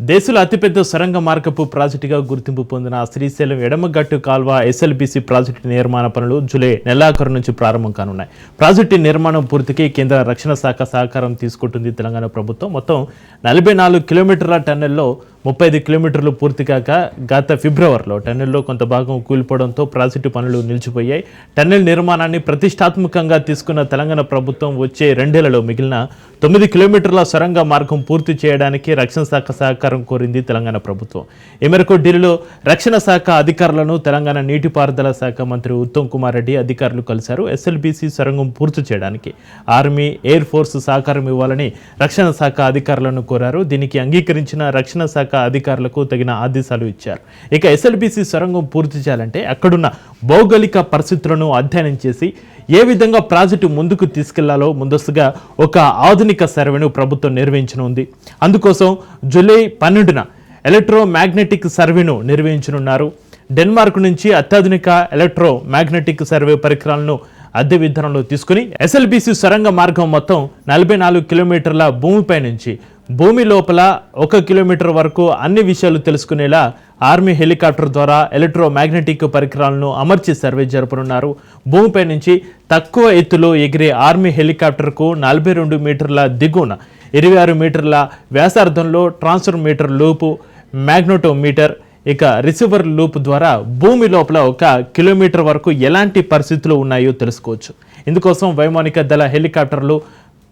దేశంలో అతిపెద్ద సొరంగ మార్గపు ప్రాజెక్టుగా గుర్తింపు పొందిన శ్రీశైలం ఎడమగట్టు కాల్వ ఎస్ఎల్బీసీ ప్రాజెక్టు నిర్మాణ పనులు జూలై నెలాఖరు నుంచి ప్రారంభం కానున్నాయి. ప్రాజెక్టు నిర్మాణం పూర్తికి కేంద్ర రక్షణ శాఖ సహకారం తీసుకుంటుంది తెలంగాణ ప్రభుత్వం. మొత్తం 44 కిలోమీటర్ల టన్నెల్లో 35 కిలోమీటర్లు పూర్తి కాక గత ఫిబ్రవరిలో టన్నెల్లో కొంత భాగం కూలిపోవడంతో ప్రాజెక్టు పనులు నిలిచిపోయాయి. టన్నెల్ నిర్మాణాన్ని ప్రతిష్టాత్మకంగా తీసుకున్న తెలంగాణ ప్రభుత్వం వచ్చే 2 ఏళ్లలో మిగిలిన 9 కిలోమీటర్ల సొరంగ మార్గం పూర్తి చేయడానికి రక్షణ శాఖ సహకారం కోరింది తెలంగాణ ప్రభుత్వం. ఈ మేరకు ఢిల్లీలో రక్షణ శాఖ అధికారులను తెలంగాణ నీటిపారుదల శాఖ మంత్రి ఉత్తమ్ కుమార్ రెడ్డి అధికారులు కలిశారు. ఎస్ఎల్బీసీ సొరంగం పూర్తి చేయడానికి ఆర్మీ, ఎయిర్ ఫోర్స్ సహకారం ఇవ్వాలని రక్షణ శాఖ అధికారులను కోరారు. దీనికి అంగీకరించిన రక్షణ శాఖ అధికారులకు తగిన ఆదేశాలు ఇచ్చారు. ఇక ఎస్ఎల్బీసీ సొరంగం పూర్తి చేయాలంటే అక్కడున్న భౌగోళిక పరిస్థితులను అధ్యయనం చేసి ఏ విధంగా ప్రాజెక్టు ముందుకు తీసుకెళ్లాలో ముందస్తుగా ఒక ఆధునిక సర్వేను ప్రభుత్వం నిర్వహించనుంది. అందుకోసం జూలై 12న ఎలక్ట్రోమాగ్నెటిక్ సర్వేను నిర్వహించనున్నారు. డెన్మార్క్ నుంచి అత్యాధునిక ఎలక్ట్రోమాగ్నెటిక్ సర్వే పరికరాలను అద్దె విధానంలో తీసుకుని ఎస్ఎల్బీసీ సొరంగ మార్గం మొత్తం 44 కిలోమీటర్ల భూమిపై నుంచి భూమి లోపల 1 కిలోమీటర్ వరకు అన్ని విషయాలు తెలుసుకునేలా ఆర్మీ హెలికాప్టర్ ద్వారా ఎలక్ట్రోమాగ్నెటిక్ పరికరాలను అమర్చి సర్వే జరపనున్నారు. భూమిపై నుంచి తక్కువ ఎత్తులో ఎగిరే ఆర్మీ హెలికాప్టర్కు 42 మీటర్ల దిగువన 26 మీటర్ల వ్యాసార్థంలో ట్రాన్స్ఫర్మేటర్ లూపు, మ్యాగ్నెటోమీటర్, ఇక రిసీవర్ లూప్ ద్వారా భూమి లోపల 1 కిలోమీటర్ వరకు ఎలాంటి పరిస్థితులు ఉన్నాయో తెలుసుకోవచ్చు. ఇందుకోసం వైమానిక దళ హెలికాప్టర్లు,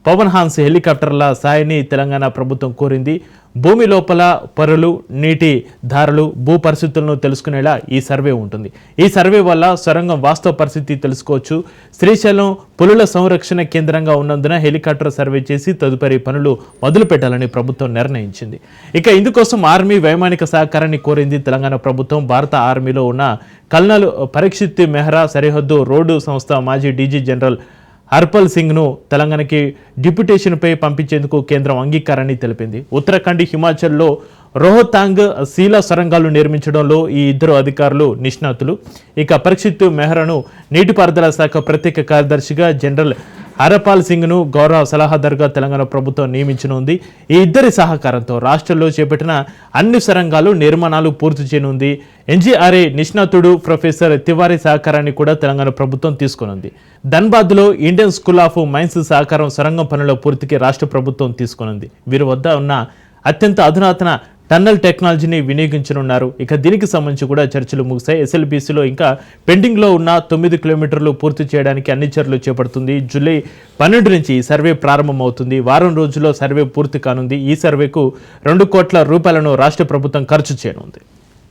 పవన్ హాన్స్ హెలికాప్టర్ల సాయాన్ని తెలంగాణ ప్రభుత్వం కోరింది. భూమి లోపల పొరలు, నీటి ధారలు, భూ పరిస్థితులను తెలుసుకునేలా ఈ సర్వే ఉంటుంది. ఈ సర్వే వల్ల సొరంగం వాస్తవ పరిస్థితి తెలుసుకోవచ్చు. శ్రీశైలం పులుల సంరక్షణ కేంద్రంగా ఉన్నందున హెలికాప్టర్ సర్వే చేసి తదుపరి పనులు మొదలు పెట్టాలని ప్రభుత్వం నిర్ణయించింది. ఇక ఇందుకోసం ఆర్మీ, వైమానిక సహకారాన్ని కోరింది తెలంగాణ ప్రభుత్వం. భారత ఆర్మీలో ఉన్న కల్నల్ పరీక్షిత్ మెహ్రా సరిహద్దు రోడ్డు సంస్థ మాజీ డీజీ జనరల్ హర్పల్ సింగ్ను తెలంగాణకి డిప్యుటేషన్పై పంపించేందుకు కేంద్రం అంగీకారాన్ని తెలిపింది. ఉత్తరాఖండ్, హిమాచల్లో రోహతాంగ్ శీలా సొరంగాలు నిర్మించడంలో ఈ ఇద్దరు అధికారులు నిష్ణాతులు. ఇక పరీక్షిత్ మెహ్రాను నీటిపారుదల శాఖ ప్రత్యేక కార్యదర్శిగా, జనరల్ హరపాల్ సింగ్ను గౌరవ సలహాదారుగా తెలంగాణ ప్రభుత్వం నియమించనుంది. ఈ ఇద్దరి సహకారంతో రాష్ట్రంలో చేపట్టిన అన్ని సొరంగాలు నిర్మాణాలు పూర్తి చేయనుంది. ఎన్జీఆర్ఏ నిష్ణాతుడు ప్రొఫెసర్ తివారీ సహకారాన్ని కూడా తెలంగాణ ప్రభుత్వం తీసుకునుంది. ధన్బాద్లో ఇండియన్ స్కూల్ ఆఫ్ మైన్స్ సహకారం సొరంగం పనుల పూర్తికి రాష్ట్ర ప్రభుత్వం తీసుకునుంది. వీరి వద్ద ఉన్న అత్యంత అధునాతన టన్నల్ టెక్నాలజీని వినియోగించనున్నారు. ఇక దీనికి సంబంధించి కూడా చర్చలు ముగిశాయి. ఎస్ఎల్బీసీలో ఇంకా పెండింగ్లో ఉన్న 9 కిలోమీటర్లు పూర్తి చేయడానికి అన్ని చర్యలు చేపడుతుంది. జూలై 12 నుంచి ఈ సర్వే ప్రారంభమవుతుంది. వారం రోజుల్లో సర్వే పూర్తి కానుంది. ఈ సర్వేకు 2 కోట్ల రూపాయలను రాష్ట్ర ప్రభుత్వం ఖర్చు చేయనుంది.